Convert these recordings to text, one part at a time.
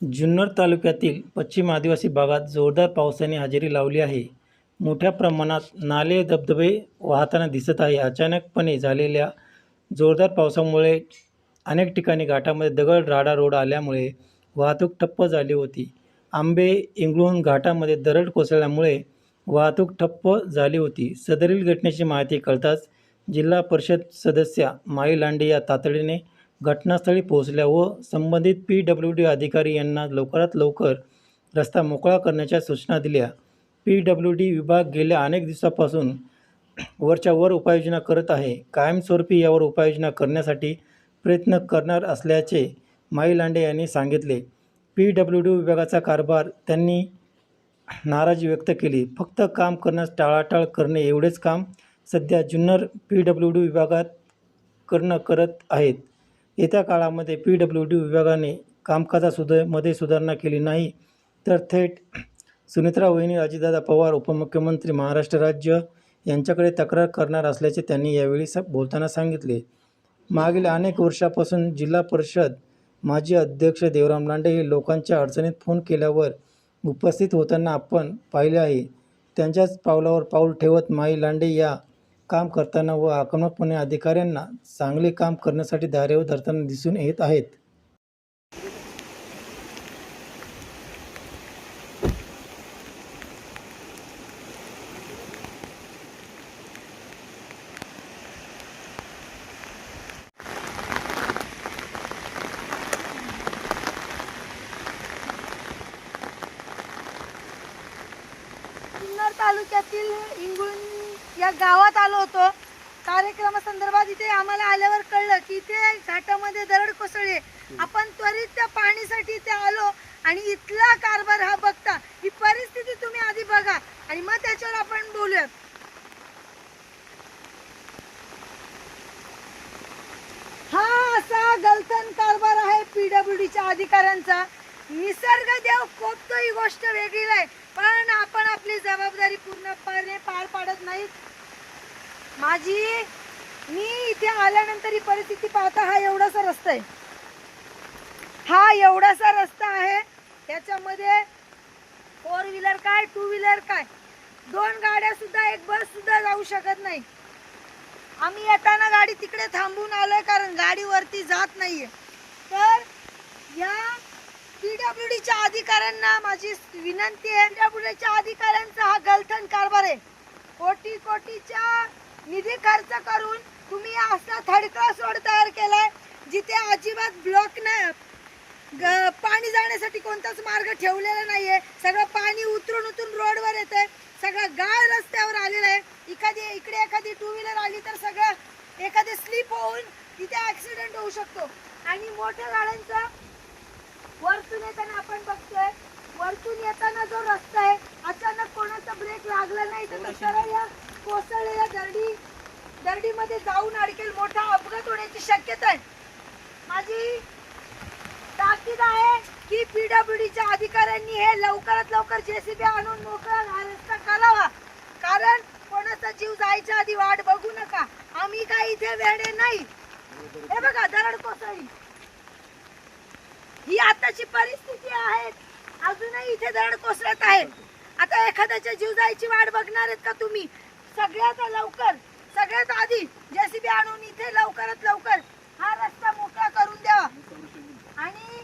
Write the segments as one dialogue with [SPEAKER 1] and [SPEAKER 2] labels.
[SPEAKER 1] जुन्नर तालुक्यातील पश्चिम आदिवासी भागात जोरदार पावसाने हजेरी लावली आहे. मोठ्या प्रमाणात नाले धबधबे वाहताना दिसत आहे. अचानकपणे झालेल्या जोरदार पावसामुळे अनेक ठिकाणी घाटामध्ये दगड राडा रोड आल्यामुळे वाहतूक ठप्प झाली होती. आंबे इंगळूण घाटामध्ये दरड कोसळल्यामुळे वाहतूक ठप्प झाली होती. सदरील घटनेची माहिती कळताच जिल्हा परिषद सदस्या माई लांडे या तातडीने घटनास्थळी पोहोचल्या व संबंधित PWD अधिकारी यांना लवकरात लवकर रस्ता मोकळा करण्याच्या सूचना दिल्या. PWD विभाग गेल्या अनेक दिवसांपासून वरच्या वर उपाययोजना करत आहे. कायमस्वरूपी यावर उपाययोजना करण्यासाठी प्रयत्न करणार असल्याचे माई लांडे यांनी सांगितले. PWD विभागाचा कारभार त्यांनी नाराजी व्यक्त केली. फक्त काम करण्यास टाळाटाळ करणे एवढेच काम सध्या जुन्नर PWD विभागात करत आहेत. येत्या काळामध्ये PWD विभागाने कामकाजामध्ये सुधारणा केली नाही तर थेट सुनेत्रा वहिनी अजितदादा पवार उपमुख्यमंत्री महाराष्ट्र राज्य यांच्याकडे तक्रार करणार असल्याचे त्यांनी यावेळी बोलताना सांगितले. मागील अनेक वर्षापासून जिल्हा परिषद माजी अध्यक्ष देवराम लांडे हे लोकांच्या अडचणीत फोन केल्यावर उपस्थित होताना आपण पाहिले आहे. त्यांच्याच पावलावर पाऊल ठेवत माई लांडे या काम करताना व आक्रमकपणे अधिकाऱ्यांना चांगले काम करण्यासाठी धारेवर धरताना दिसून येत आहेत.
[SPEAKER 2] जुन्नर तालुक्यातील इंगळूण या गावात आलो होतो. कार्यक्रमासंदर्भात इथे आम्हाला आल्यावर कळलं की इथे घाटामध्ये दरड कोसळली. आपण त्वरित त्या पाणीसाठी इथे आलो आणि इथला कारभार हा बघता. ही परिस्थिती तुम्ही आधी बघा आणि मग त्याच्यावर आपण बोलूया. हा असा गलथन कारभार आहे PWDच्या अधिकाऱ्यांचा. निसर्ग देव कोपतो ही गोष्ट वेगळी आहे, पण आपण आपली जबाबदारी पूर्णपणे पार पाडत नाहीत. मी इथे आल्यानंतर ही परिस्थिती पाहता हा एवढासा रस्ता आहे. हा एवढासा रस्ता आहे. त्याच्यामध्ये 4 व्हीलर काय 2 व्हीलर काय 2 गाड्या सुद्धा एक बस सुद्धा जाऊ शकत नाही. आम्ही येताना गाडी तिकडे थांबून आलोय कारण गाडी वरती जात नाहीये. तर या PWDच्या अधिकाऱ्यांना माझी विनंती आहे. PWDच्या अधिकाऱ्यांचा हा गलथन कारभार आहे. कोटीच्या निधी खर्च करून तुम्ही असा थडका रोड तयार केलाय जिथे अजिबात ब्लॉक नाही. पाणी जाण्यासाठी कोणताच मार्ग ठेवलेला नाहीये. सगळं पाणी उतरून रोडवर येतंय. सगळं गाळ रस्त्यावर आलेलं आहे. इकडे एखादी 2 व्हीलर आली तर सगळं एखादे स्लिप होऊन तिथे ऍक्सिडेंट होऊ शकतो. आणि मोठ्या गाड्यांचा वरतून येताना आपण बघतोय, वरतून येताना जो रस्ता आहे अचानक कोणाचा ब्रेक लागला नाही तर सरळ या कोसळलेल्या दरडीमध्ये जाऊन अडकेल. मोठा अपघात होण्याची शक्यता आहे. माझी ताकीद आहे की PWDच्या अधिकाऱ्यांनी हे लवकरात लवकर JCB आणून मोकळा रस्ता करावा. कारण कोणाचा जीव जायच्या आधी वाट बघू नका. आम्ही काय इथे वेडे नाही. हे बघा दरड कोसळली. ही आताची परिस्थिती आहे. अजूनही इथे दरड कोसळत आहे. आता एखाद्याच्या जीव जायची वाट बघणार आहेत का तुम्ही? सगळ्यात आधी JCB आणून इथे लवकरात लवकर हा रस्ता मोकळा करून द्यावा. आणि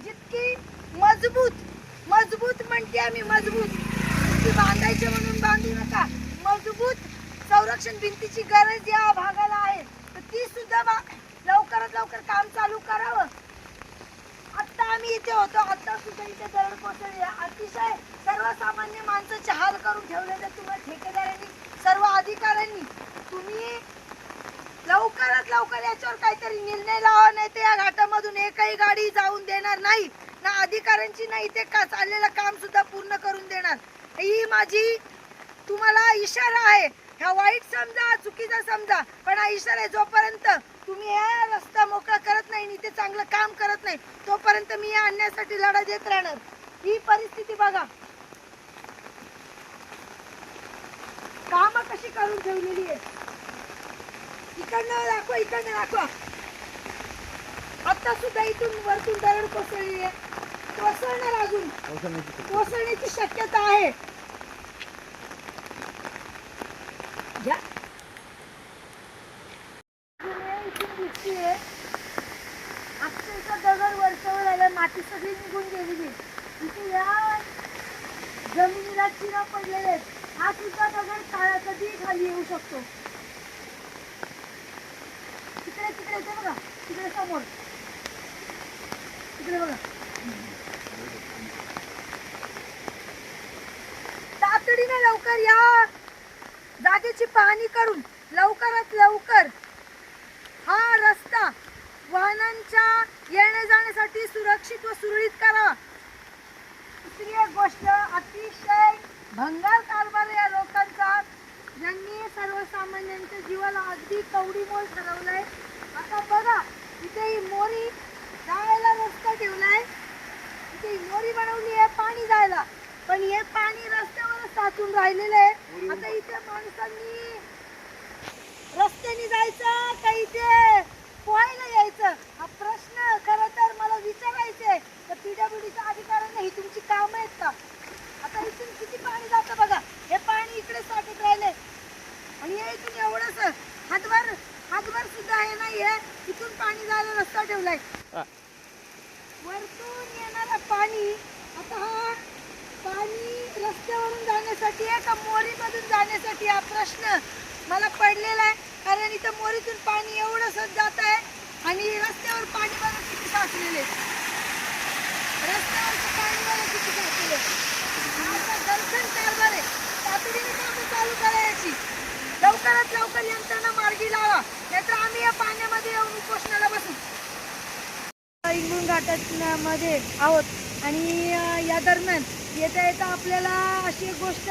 [SPEAKER 2] जितकी मजबूत म्हणते आम्ही मजबूत बांधायचे म्हणून बांधू नका. मजबूत संरक्षण भिंतीची गरज या भागाला आहे. तर ती सुद्धा लवकरात लवकर काम चालू करावं. आता आम्ही इथे होतो. आता सुद्धा इथे दरड कोसळली. अतिशय सर्वसामान्य माणसाचे हाल करून ठेवलेले तुम्ही ठेकेदारांनी, सर्व अधिकाऱ्यांनी. तुम्ही लवकरात लवकर याच्यावर काहीतरी निर्णय लावा, नाही तर या घाटामधून एकही गाडी जाऊन देणार नाही. ना अधिकाऱ्यांची नाही ते का चाललेलं काम सुद्धा पूर्ण करून देणार. ही माझी तुम्हाला इशारा आहे. हा वाईट समजा चुकीचा समजा, पण हा इशारा आहे. जोपर्यंत तुम्ही हा रस्ता मोकळा करत नाही आणि ते चांगलं काम करत नाही तोपर्यंत मी या आणण्यासाठी लढा देत राहणार. ही परिस्थिती बघा, काम कशी करून ठेवलेली आहे. इकडनं दाखवा. आता सुद्धा इथून वरतून दरड कोसळली आहे. कोसळण्याची शक्यता आहे. घ्या. इथून दिसतीये अक्षरशः दगड वरच्यावर आला, माती सगळी निघून गेलेली. इथे या जमिनीला चिरा पडलेले आहेत. हा सुद्धा दगड काळा कधी खाली येऊ शकतो. तिकडे तिकडे ते बघा, तिकडे समोर तिकडे बघा. तातडीने लवकर या जागेची पाहणी करून लवकरात लवकर हा रस्ता वाहनांच्या येण्या जाण्यासाठी सुरक्षित व सुरळीत करा. दुसरी एक गोष्ट, अतिशय भंगार कारभार या लोकांचा, ज्यांनी सर्वसामान्यांच्या जीवाला अगदी कवडीमोल ठरवलंय. आता बघा इथे ही मोरी जायला रस्ता ठेवलाय, इथे ही मोरी बनवली आहे पाणी जायला, पण हे पाणी रस्त्यावर साचून राहिलेलं आहे. आता इथे माणसांनी रस्त्याने जायचं का इथे पोहायला यायचं, हा प्रश्न खरं तर मला विचारायचा आहे. तर PWDच्या अधिकाऱ्यांना ही तुमची कामं आहेत का? आता इथून किती पाणी जातं बघा, हे पाणी इकडे साठत राहिले आणि हे इथून एवढंच हातभर सुद्धा हे नाहीये. इथून पाणी जायला रस्ता ठेवलाय. वरतून येणारं पाणी, आता हा पाणी रस्त्यावरून जाण्यासाठी आहे का मोरीमधून जाण्यासाठी, हा प्रश्न मला पडलेला आहे. कारण इथं मोरीतून पाणी एवढंच जात आहे आणि रस्त्यावर पाणी बघा किती साचलेले, रस्त्यावरचं पाणी बघा किती साचलेले. हा आता दलदल कारभार आहे. तातडीने कामं चालू करायची, लवकरात लवकर यंत्रणा मार्गी लावा, नाहीतर आम्ही या पाण्यामध्ये येऊन उपोषणाला बसू. इंगळूण घाटामध्ये आहोत आणि या दरम्यान येता येता आपल्याला अशी एक गोष्ट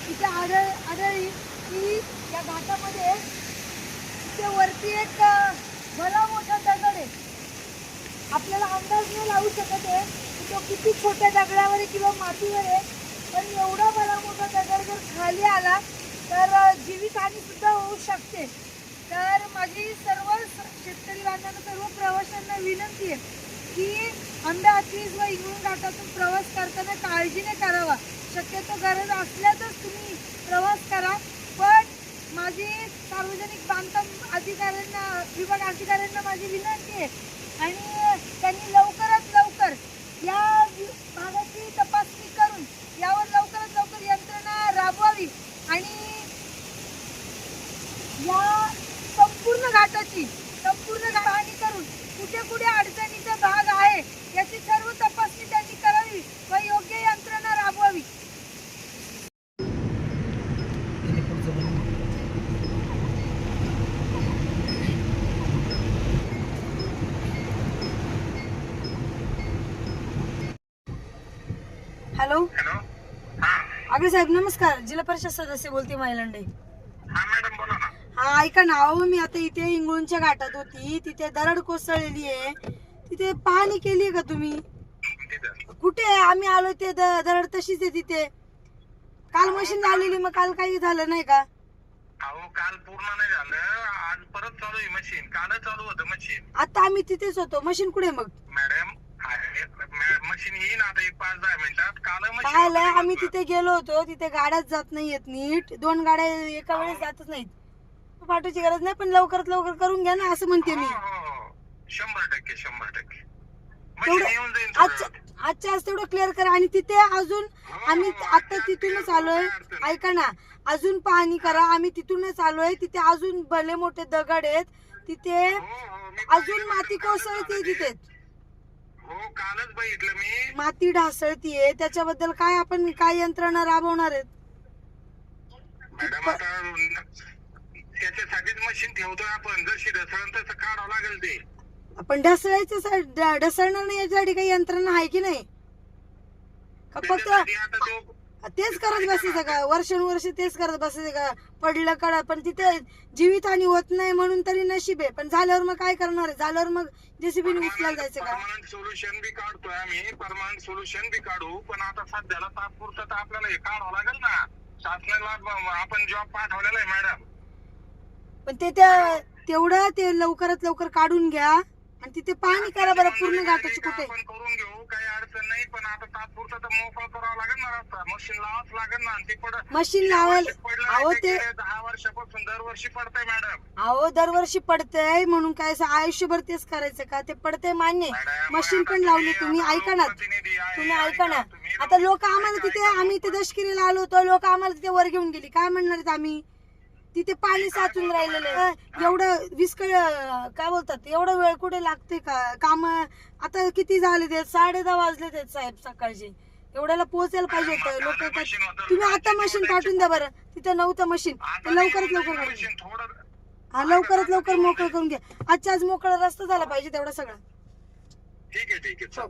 [SPEAKER 2] इथे आढळली की या घाटामध्ये इथे वरती एक भला मोठा दगड आहे. आपल्याला अंदाज नाही लावू शकत आहे की तो किती छोट्या दगडावर आहे किंवा मातीवर आहे, पण एवढा भला मोठा दगड जर खाली आला तर जीवितहानी सुद्धा होऊ शकते. तर माझी सर्व शेतकरी बांधवांना, सर्व प्रवाशांना विनंती आहे की आंबेआतिज व इंगळूण घाटातून प्रवास करताना काळजीने करावा. शक्यतो गरज असल्यातच तुम्ही प्रवास करा. पण माझी सार्वजनिक बांधकाम अधिकाऱ्यांना, विभाग अधिकाऱ्यांना माझी विनंती आहे आणि त्यांनी लवकरात लवकर या भागाची तपासणी करून यावर लवकरात लवकर यंत्रणा राबवावी आणि या संपूर्ण घाटाची पाहणी करून कुठे कुठे अडचणीचा भाग आहे याची सर्व तपासणी त्यांनी करावी व योग्य यंत्रणा राबवावी. हॅलो आगळे साहेब नमस्कार, जिल्हा परिषद सदस्य बोलते महिलांडे. हा ऐका ना, अहो मी आता इथे इंगळूणच्या घाटात होती, तिथे दरड कोसळलेली आहे, तिथे पाहणी केली आहे का तुम्ही? कुठे आहे? आम्ही आलो ते दरड तशीच आहे तिथे. काल मशीन लावलेली, मग काल काही झालं नाही का?
[SPEAKER 3] अहो काल पूर्ण नाही झालं, आज परत चालू आहे मशीन. काल चालू होतं मशीन.
[SPEAKER 2] आता आम्ही तिथेच होतो. मशीन कुठे मग?
[SPEAKER 3] मॅडम मशीन येईन आता एक 5-10 मिनिटात. काल मशीन
[SPEAKER 2] काय आम्ही तिथे गेलो होतो, तिथे गाड्याच जात नाहीयेत नीट, 2 गाड्या एका वेळेस जातच नाहीत. पाठवायची गरज नाही, पण लवकरात लवकर करून घ्या ना, असं म्हणते मी.
[SPEAKER 3] 100%
[SPEAKER 2] तेवढं
[SPEAKER 3] मशीन येऊन जाईल.
[SPEAKER 2] आजच्या आज तेवढं क्लिअर करा. आणि तिथे अजून आम्ही आता तिथूनच आलोय, ऐका ना, अजून पाहणी करा. आम्ही तिथूनच आलोय, तिथे अजून भले मोठे दगड आहेत, तिथे अजून माती कोसळते, तिथे
[SPEAKER 3] हो कालच बघितलं मी.
[SPEAKER 2] माती ढासळतीये, त्याच्याबद्दल काय आपण काय यंत्रणा राबवणार आहेत?
[SPEAKER 3] मॅडम आता त्याच्यासाठीच मशीन ठेवतोय आपण. जशी ढसळण तसं काढावं लागेल ते.
[SPEAKER 2] आपण ढसळणार नाही याच्यासाठी काही यंत्रणा आहे की नाही? का फक्त तेच करत बसायचं का वर्षानुवर्ष? तेच करत बसायचं का? पडलं कळा, पण तिथे जीवितहानी होत नाही म्हणून तरी नशीब आहे. पण झाल्यावर मग काय करणार आहे? झाल्यावर मग जेसीबीने उचलायला जायचं का?
[SPEAKER 3] परमनंट सोल्युशन बी काढतोय आम्ही, परमनंट सोल्युशन बी काढू. पण आता सध्याला तात्पुरतं तर आपल्याला हे काढावं लागेल ना. शासनाला आपण जॉब पाठवलेला आहे मॅडम.
[SPEAKER 2] पण ते तेवढं ते लवकरात लवकर काढून घ्या आणि तिथे पाहणी करा बरं पूर्ण घाटाची. कुठे
[SPEAKER 3] आपण करून घेऊ, काही अडचण नाही. पण आता तात्पुरतं तर मोकळं करावं लागेल ना रस्ता, मशीन लावावंच लागेल ना. आणि ते
[SPEAKER 2] मशीन लावायला अहो ते
[SPEAKER 3] 10 वर्षापासून दरवर्षी पडतंय मॅडम.
[SPEAKER 2] अहो दरवर्षी पडतंय म्हणून काय असं आयुष्यभर तेच करायचं का? ते पडतंय मान्य, मशीन पण लावली तुम्ही. ऐका ना, तुम्ही ऐका ना. आता लोक आम्हाला तिथे, आम्ही इथे दशकिरीला आलो होतो, लोक आम्हाला तिथे वर घेऊन गेली. काय म्हणणार आहेत आम्ही? तिथे पाणी साचून राहिलेलं आहे. एवढं विस्कळ काय बोलतात, एवढा वेळ कुठे लागते का? काम आता किती झाले ते? 10:30 वाजले ते साहेब सकाळचे. एवढ्याला पोहोचायला पाहिजे होतं. लोक तुम्ही आता मशीन पाठवून द्या बरं. तिथे नव्हतं मशीन, ते लवकरात लवकर काढून द्या. हा लवकरात लवकर मोकळं करून घ्या. आजच्या आज मोकळा रस्ता झाला पाहिजे तेवढा सगळा.
[SPEAKER 3] ठीक आहे.